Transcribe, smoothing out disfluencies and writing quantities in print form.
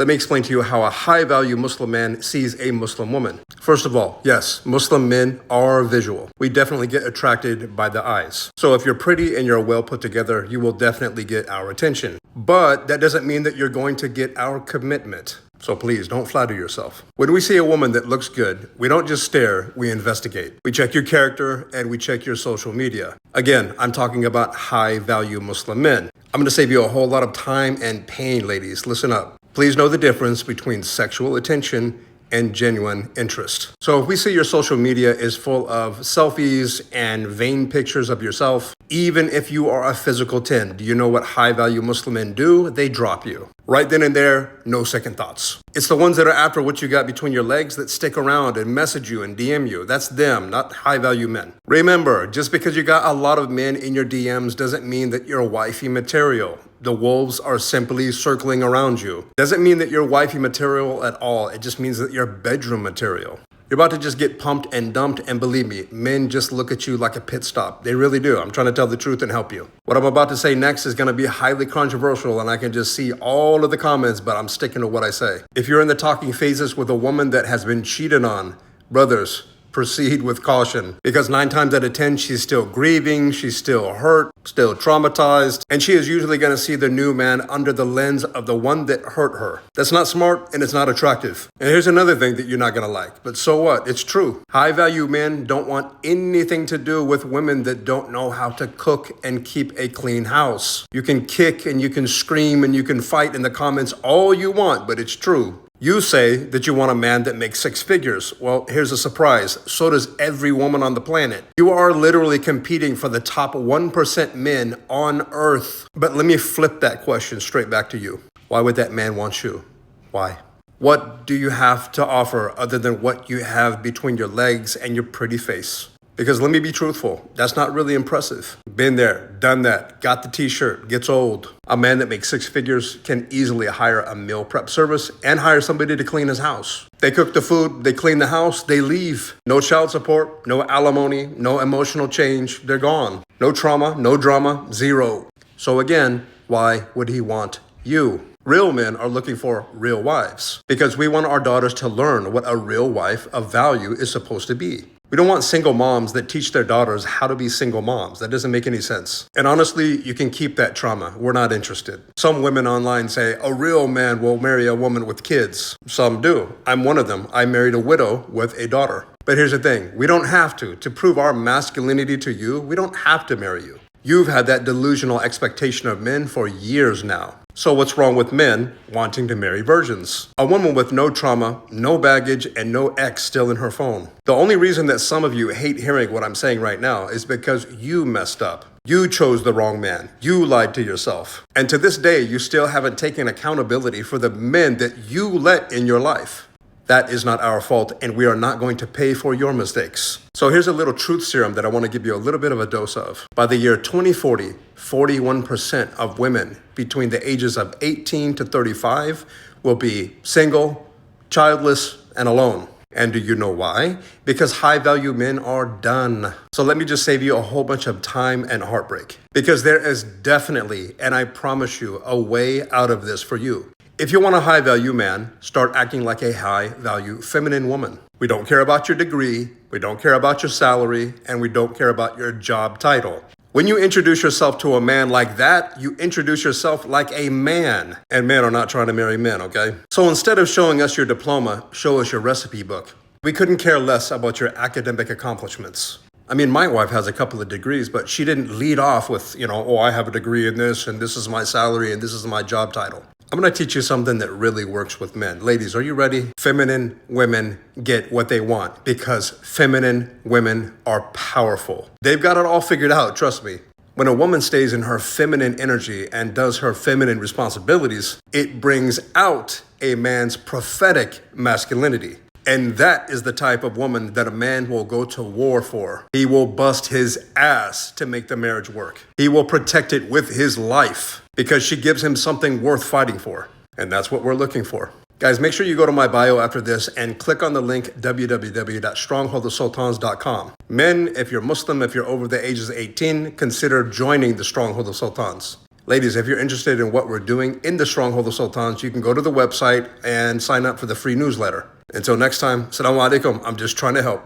Let me explain to you how a high-value Muslim man sees a Muslim woman. First of all, yes, Muslim men are visual. We definitely get attracted by the eyes. So if you're pretty and you're well put together, you will definitely get our attention. But that doesn't mean that you're going to get our commitment. So please don't flatter yourself. When we see a woman that looks good, we don't just stare, we investigate. We check your character and we check your social media. Again, I'm talking about high-value Muslim men. I'm going to save you a whole lot of time and pain, ladies. Listen up. Please know the difference between sexual attention and genuine interest. So if we see your social media is full of selfies and vain pictures of yourself, even if you are a physical 10, do you know what high-value Muslim men do? They drop you. Right then and there, no second thoughts. It's the ones that are after what you got between your legs that stick around and message you and DM you. That's them, not high-value men. Remember, just because you got a lot of men in your DMs doesn't mean that you're wifey material. The wolves are simply circling around you. Doesn't mean that you're wifey material at all. It just means that you're bedroom material. You're about to just get pumped and dumped, and believe me, men just look at you like a pit stop. They really do. I'm trying to tell the truth and help you. What I'm about to say next is going to be highly controversial, and I can just see all of the comments, but I'm sticking to what I say. If you're in the talking phases with a woman that has been cheated on, brothers, proceed with caution, because 9 times out of 10, she's still grieving, she's still hurt, still traumatized, and she is usually going to see the new man under the lens of the one that hurt her. That's not smart and it's not attractive. And here's another thing that you're not going to like, but so what? It's true. High-value men don't want anything to do with women that don't know how to cook and keep a clean house. You can kick and you can scream and you can fight in the comments all you want, but it's true. You say that you want a man that makes 6 figures. Well, here's a surprise. So does every woman on the planet. You are literally competing for the top 1% men on earth. But let me flip that question straight back to you. Why would that man want you? Why? What do you have to offer other than what you have between your legs and your pretty face? Because let me be truthful, that's not really impressive. Been there, done that, got the t-shirt, gets old. A man that makes 6 figures can easily hire a meal prep service and hire somebody to clean his house. They cook the food, they clean the house, they leave. No child support, no alimony, no emotional change, they're gone. No trauma, no drama, zero. So again, why would he want you? Real men are looking for real wives because we want our daughters to learn what a real wife of value is supposed to be. We don't want single moms that teach their daughters how to be single moms. That doesn't make any sense. And honestly, you can keep that trauma. We're not interested. Some women online say, a real man will marry a woman with kids. Some do. I'm one of them. I married a widow with a daughter. But here's the thing. We don't have to. To prove our masculinity to you, we don't have to marry you. You've had that delusional expectation of men for years now. So what's wrong with men wanting to marry virgins? A woman with no trauma, no baggage, and no ex still in her phone. The only reason that some of you hate hearing what I'm saying right now is because you messed up. You chose the wrong man. You lied to yourself. And to this day, you still haven't taken accountability for the men that you let in your life. That is not our fault, and we are not going to pay for your mistakes. So here's a little truth serum that I want to give you a little bit of a dose of. By the year 2040, 41% of women between the ages of 18 to 35 will be single, childless, and alone. And do you know why? Because high-value men are done. So let me just save you a whole bunch of time and heartbreak. Because there is definitely, and I promise you, a way out of this for you. If you want a high-value man, start acting like a high-value feminine woman. We don't care about your degree, we don't care about your salary, and we don't care about your job title. When you introduce yourself to a man like that, you introduce yourself like a man. And men are not trying to marry men, okay? So instead of showing us your diploma, show us your recipe book. We couldn't care less about your academic accomplishments. I mean, my wife has a couple of degrees, but she didn't lead off with, oh, I have a degree in this, and this is my salary, and this is my job title. I'm going to teach you something that really works with men. Ladies, are you ready? Feminine women get what they want because feminine women are powerful. They've got it all figured out, trust me. When a woman stays in her feminine energy and does her feminine responsibilities, it brings out a man's prophetic masculinity. And that is the type of woman that a man will go to war for. He will bust his ass to make the marriage work. He will protect it with his life because she gives him something worth fighting for. And that's what we're looking for. Guys, make sure you go to my bio after this and click on the link www.strongholdofsultans.com. Men, if you're Muslim, if you're over the ages of 18, consider joining the Stronghold of Sultans. Ladies, if you're interested in what we're doing in the Stronghold of Sultans, you can go to the website and sign up for the free newsletter. Until next time, Assalamu alaikum. I'm just trying to help.